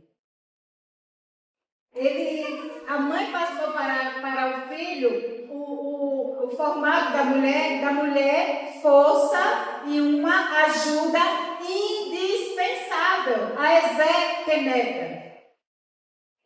a mãe passou para o filho o formato da mulher, força e uma ajuda indispensável, a exequeneta.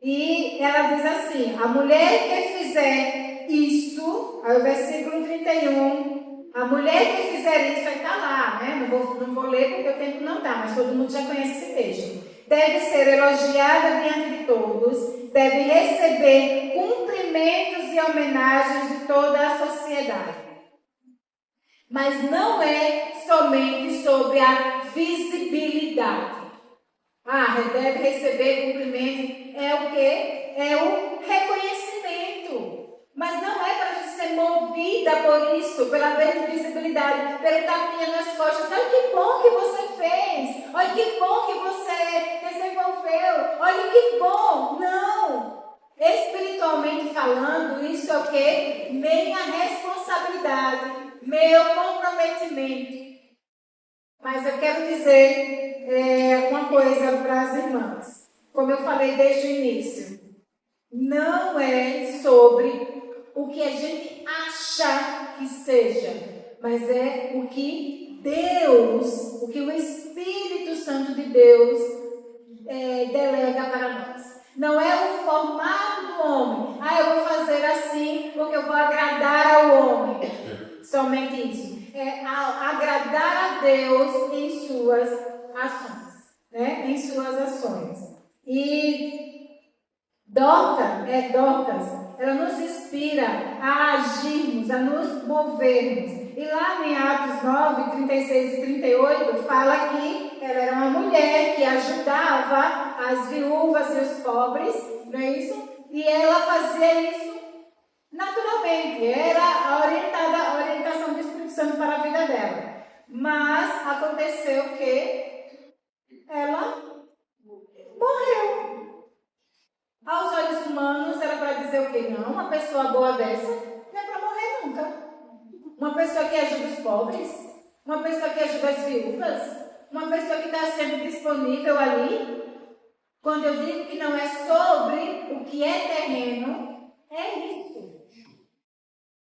E ela diz assim, a mulher que fizer isso, aí o versículo 31, a mulher que fizer isso, aí está lá, né? Não vou ler porque o tempo não dá, mas todo mundo já conhece esse texto. Deve ser elogiada diante de todos, deve receber cumprimentos e homenagens de toda a sociedade. Mas não é somente sobre a visibilidade. Deve receber cumprimento, é o quê? É o reconhecimento. Mas não é para a gente ser movida por isso, pela visibilidade, pelo tapinha nas costas. Olha que bom que você fez. Olha que bom que você desenvolveu. Olha que bom. Não. Espiritualmente falando, isso é o quê? Minha responsabilidade, meu comprometimento. Mas eu quero dizer uma coisa para as irmãs. Como eu falei desde o início, não é sobre o que a gente acha que seja, mas é o que Deus, o que o Espírito Santo de Deus delega para nós. Não é o formato do homem. Eu vou fazer assim porque eu vou agradar ao homem. Somente isso. É agradar a Deus em suas ações. Né? Em suas ações. E Dorcas, ela nos inspira a agirmos, a nos movermos. E lá em Atos 9, 36 e 38, fala que ela era uma mulher que ajudava as viúvas e os pobres, não é isso? E ela fazia isso naturalmente, era a orientação do Espírito Santo para a vida dela. Mas aconteceu que ela morreu. Aos olhos humanos, era para dizer o quê? Não, uma pessoa boa dessa não é para morrer nunca. Uma pessoa que ajuda os pobres, uma pessoa que ajuda as viúvas, uma pessoa que está sempre disponível ali. Quando eu digo que não é sobre o que é terreno, é isso.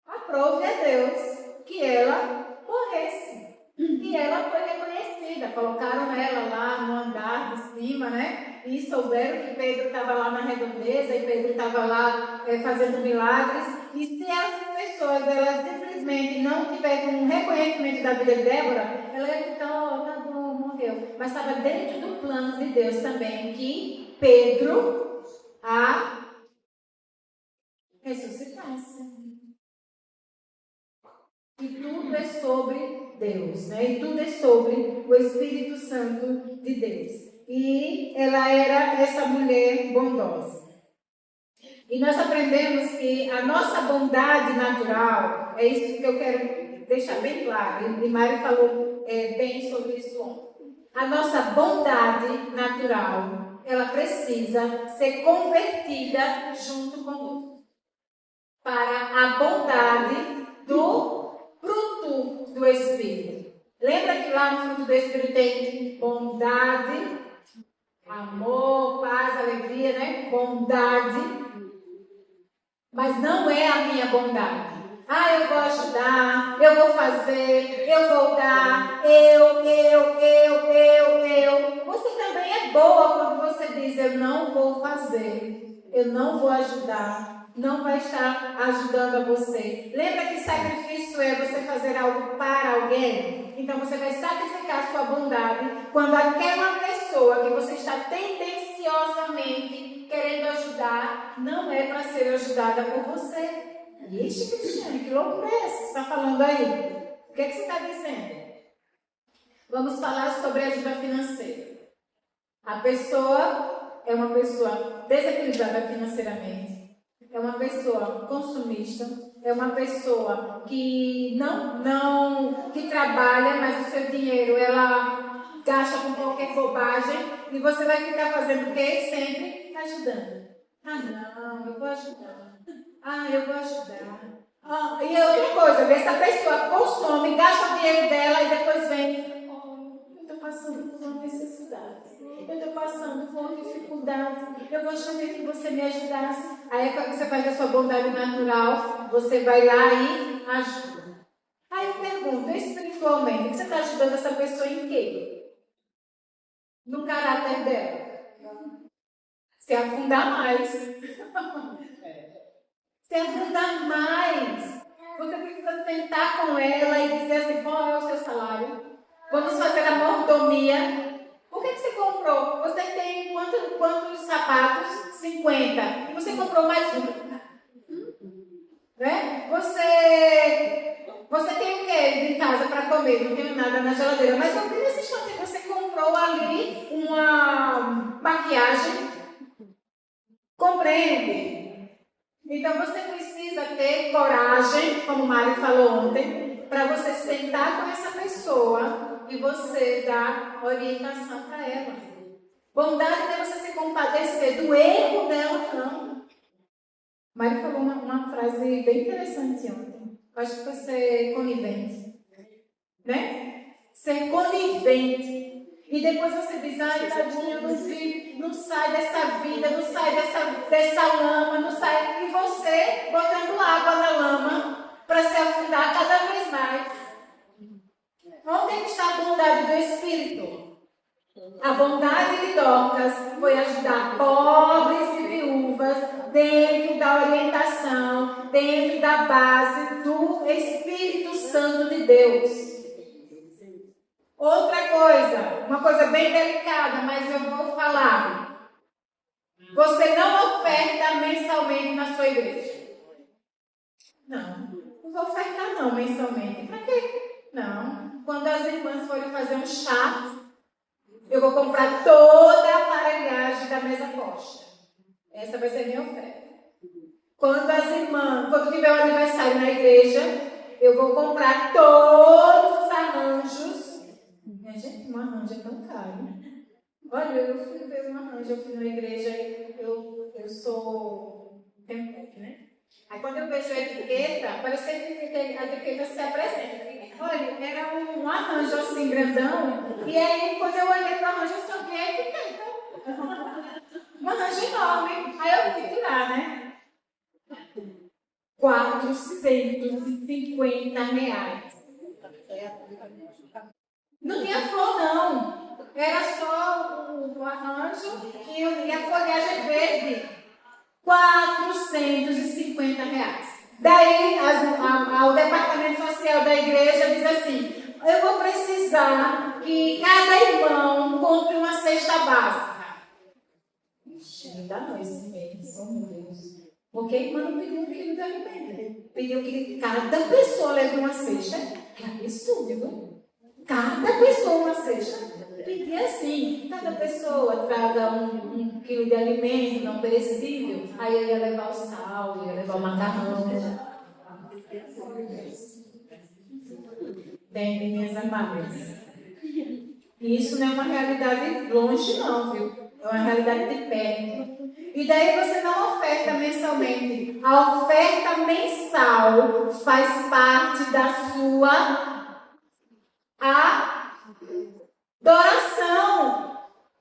Aprove a Deus que ela morresse. E ela foi reconhecida. Colocaram ela lá no andar de cima, né? E souberam que Pedro estava lá na redondeza e Pedro estava lá fazendo milagres. E se as pessoas elas simplesmente não tiverem um reconhecimento da vida de Débora, ela ia ficar, tá bom, morreu. Mas estava dentro do plano de Deus também que Pedro a ressuscitasse. E tudo é sobre Deus, né? E tudo é sobre o Espírito Santo de Deus. e ela era essa mulher bondosa. E nós aprendemos que a nossa bondade natural, é isso que eu quero deixar bem claro, e Mário falou bem sobre isso ontem. A nossa bondade natural, ela precisa ser convertida junto com para a bondade do fruto do Espírito. Lembra que lá no fruto do Espírito tem bondade, amor, paz, alegria, né? Bondade. Mas não é a minha bondade. Eu vou ajudar, eu vou fazer, eu vou dar, eu. Você também é boa quando você diz, eu não vou fazer, eu não vou ajudar, não vai estar ajudando a você. Lembra que sacrifício é você fazer algo para alguém? Então você vai sacrificar a sua bondade quando aquela pessoa que você está tendenciosamente querendo ajudar, não é para ser ajudada por você. Ixi, Cristiane, que loucura é essa que você está falando aí? O que é que você está dizendo? Vamos falar sobre ajuda financeira. A pessoa é uma pessoa desequilibrada financeiramente, é uma pessoa consumista, é uma pessoa que que trabalha, mas o seu dinheiro ela gasta com qualquer bobagem e você vai ficar fazendo o quê? Sempre ajudando. Não, eu vou ajudar. Eu vou ajudar. E outra coisa, essa pessoa consome, gasta o dinheiro dela e depois vem. Eu estou passando por uma necessidade. Eu estou passando por uma dificuldade. Eu gostaria que você me ajudasse. Aí quando você faz a sua bondade natural, você vai lá e ajuda. Aí eu pergunto, espiritualmente, você está ajudando essa pessoa em quê? No caráter dela. Se afundar mais. Se afundar mais. Você precisa sentar com ela e dizer assim, qual é o seu salário? Vamos fazer a mordomia. Por que você comprou? Você tem quantos sapatos? 50. E você comprou mais um. Né? Você tem o que em casa para comer? Não tenho nada na geladeira. Mas eu vi nesse instante que você comprou ali uma maquiagem. Compreende? Então você precisa ter coragem, como o Mário falou ontem, para você sentar com essa pessoa e você dar orientação para ela. Bondade não é você se compadecer do erro dela, não. Mário falou uma frase bem interessante ontem. Eu acho que foi ser conivente. Né? Ser conivente. E depois você diz, tadinha, não sai dessa vida, não sai dessa lama, não sai. E você botando água na lama para se afundar cada vez mais. Onde é que está a bondade do Espírito? A bondade de Dorcas foi ajudar pobres e viúvas dentro da orientação, dentro da base do Espírito Santo de Deus. Outra coisa, uma coisa bem delicada, mas eu vou falar. Você não oferta mensalmente na sua igreja. Não vou ofertar não mensalmente. Para quê? Não. Quando as irmãs forem fazer um chá, eu vou comprar toda a aparelhagem da mesa posta. Essa vai ser minha oferta. Quando tiver um aniversário na igreja, eu vou comprar todos os arranjos. Gente, um arranjo é tão caro. Olha, eu fui ver um arranjo, eu fui na igreja, eu sou tempo, né? Aí quando eu vejo a etiqueta, parece que a etiqueta se apresenta. Olha, era um arranjo assim, grandão, e aí quando eu olhei para o arranjo, eu só vi a etiqueta. Um arranjo enorme. Aí eu fui tirar, né? R$450. Não tinha flor, não. Era só o arranjo e a folhagem verde. R$450. Daí, o departamento social da igreja diz assim, eu vou precisar que cada irmão compre uma cesta básica. Ainda não esse mês, oh meu Deus. Porque a irmã não pediu um quilo de alimento. Pediu que cada pessoa leve uma cesta. Que absurdo. Cada pessoa uma cesta. Pedir assim, cada pessoa traga um quilo de alimento não perecível. Aí eu ia levar o sal, eu ia levar o macarrão. Entendem, minhas amadas? E isso não é uma realidade longe, não, viu? É uma realidade de perto. E daí você não oferta mensalmente. A oferta mensal faz parte da sua adoração.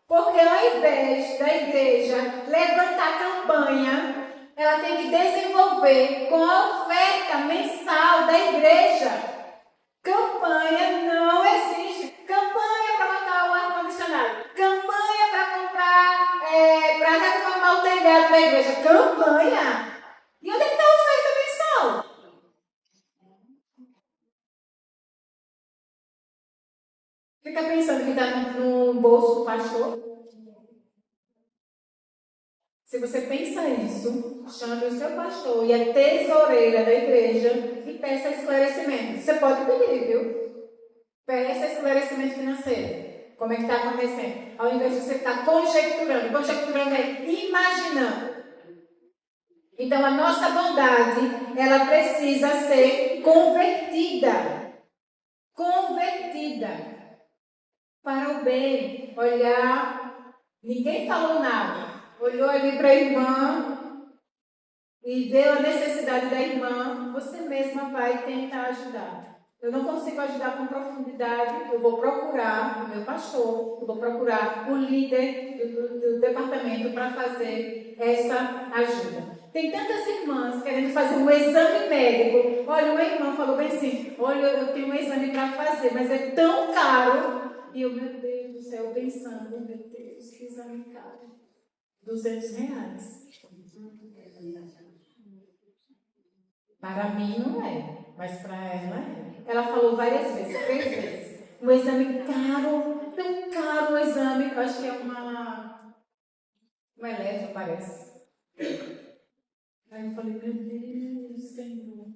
Porque ao invés da igreja levantar campanha, ela tem que desenvolver com a oferta mensal da igreja. Campanha não existe. Campanha para botar o ar-condicionado. Campanha para comprar, para reformar o telhado da igreja. Campanha. E onde está a oferta mensal? Fica pensando que está no bolso do pastor? Se você pensa isso, chame o seu pastor e a tesoureira da igreja e peça esclarecimento. Você pode pedir, viu? Peça esclarecimento financeiro. Como é que está acontecendo? Ao invés de você ficar conjecturando é imaginando. Então a nossa bondade, ela precisa ser convertida. Convertida. Para o bem. Olhar, ninguém falou nada. Olhou ali para a irmã e viu a necessidade da irmã, você mesma vai tentar ajudar. Eu não consigo ajudar com profundidade, eu vou procurar o meu pastor, eu vou procurar o líder do departamento para fazer essa ajuda. Tem tantas irmãs querendo fazer um exame médico. Olha, uma irmã falou bem assim, olha, eu tenho um exame para fazer, mas é tão caro. E eu, meu Deus do céu, pensando, meu Deus, que exame caro. R$200. Para mim não é, mas para ela é. Ela falou várias vezes, 3 vezes. Um exame caro, tão caro o exame, eu acho que é uma eleva, parece. Aí eu falei, meu Deus, Senhor.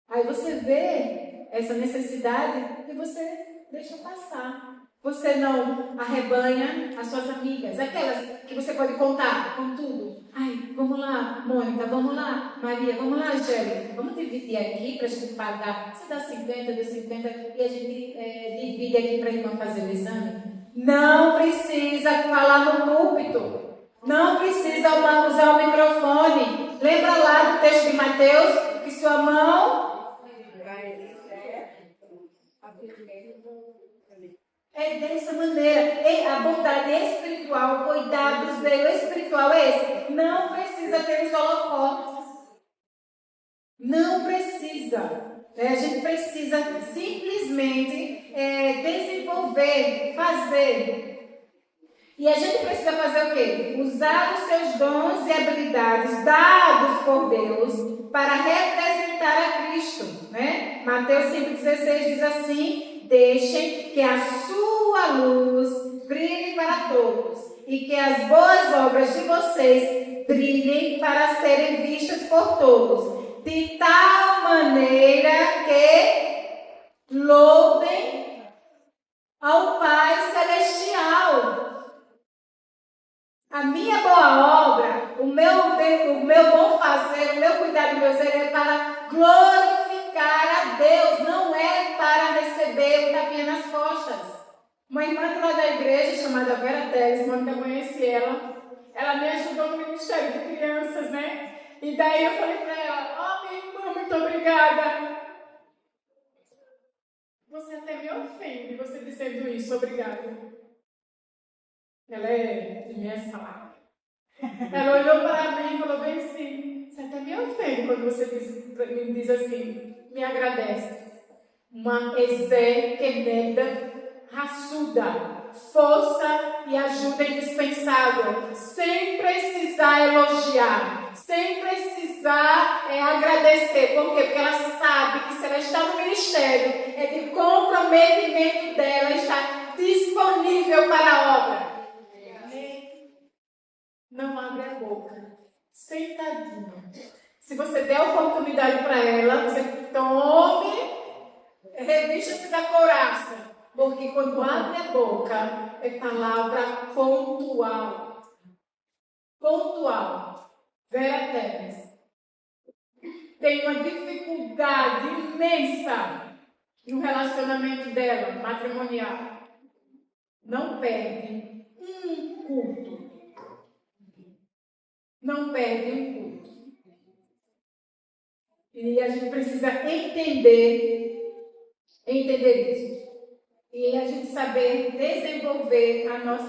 Aí você vê essa necessidade e você deixa passar. Você não arrebanha as suas amigas, aquelas que você pode contar com tudo. Ai, vamos lá, Mônica, vamos lá, Maria, vamos lá, Angélica. Vamos dividir aqui para a gente pagar. Você dá 50, dá 50 e a gente divide aqui para a irmã fazer o exame. Não precisa falar no púlpito. Não precisa usar o microfone. Lembra lá do texto de Mateus? Que sua mão é dessa maneira. A bondade espiritual, o cuidado do zelo espiritual é esse. Não precisa ter os holofotes. Não precisa. A gente precisa simplesmente desenvolver, fazer. E a gente precisa fazer o quê? Usar os seus dons e habilidades dados por Deus para representar a Cristo, né? Mateus 5,16 diz assim: deixem que a sua luz brilhe para todos e que as boas obras de vocês brilhem para serem vistas por todos, de tal maneira que louvem ao Pai Celestial. A minha boa obra, o meu bom fazer, o meu cuidado e meu zelo é para glorificar a Deus, não é para receber o tapinha nas costas. Uma irmã lá da igreja, chamada Vera Teles, quando eu conheci ela me ajudou no Ministério de Crianças, né? E daí eu falei para ela, minha irmã, muito obrigada. Você até me ofende, você dizendo isso, obrigada. Ela é de minhas palavras. Ela olhou para mim e falou bem assim, você até me ofende quando você me diz assim, me agradece. Uma exequemeda raçuda, força e ajuda indispensável, sem precisar elogiar, sem precisar agradecer. Por quê? Porque ela sabe que se ela está no ministério, é de comprometimento dela, está disponível para a obra. Não abre a boca. Sentadinha. Se você der oportunidade para ela, você tome, revista-se da couraça. Porque quando abre a boca, é palavra pontual. Pontual. Vera Teles tem uma dificuldade imensa no relacionamento dela, matrimonial. Não perde um culto. Não perde um culto. E a gente precisa entender isso. E a gente saber desenvolver a nossa